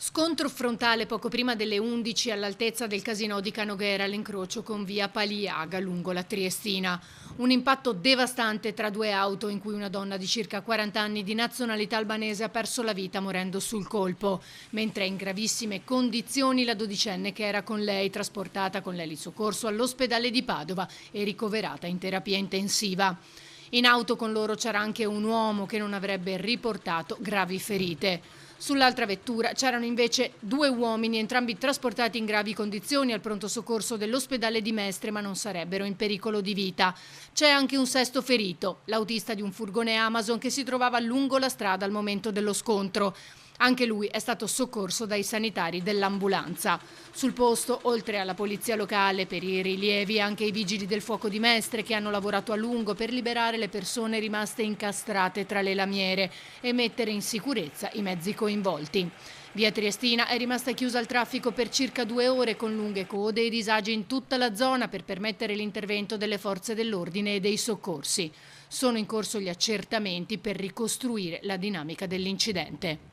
Scontro frontale poco prima delle 11 all'altezza del casinò di Canoghera all'incrocio con via Paliaga lungo la Triestina. Un impatto devastante tra due auto in cui una donna di circa 40 anni di nazionalità albanese ha perso la vita morendo sul colpo, mentre è in gravissime condizioni la dodicenne che era con lei, trasportata con l'elisoccorso all'ospedale di Padova e ricoverata in terapia intensiva. In auto con loro c'era anche un uomo che non avrebbe riportato gravi ferite. Sull'altra vettura c'erano invece due uomini, entrambi trasportati in gravi condizioni al pronto soccorso dell'ospedale di Mestre, ma non sarebbero in pericolo di vita. C'è anche un sesto ferito, l'autista di un furgone Amazon che si trovava lungo la strada al momento dello scontro. Anche lui è stato soccorso dai sanitari dell'ambulanza. Sul posto, oltre alla polizia locale per i rilievi, anche i vigili del fuoco di Mestre che hanno lavorato a lungo per liberare le persone rimaste incastrate tra le lamiere e mettere in sicurezza i mezzi coinvolti. Via Triestina è rimasta chiusa al traffico per circa 2 ore con lunghe code e disagi in tutta la zona per permettere l'intervento delle forze dell'ordine e dei soccorsi. Sono in corso gli accertamenti per ricostruire la dinamica dell'incidente.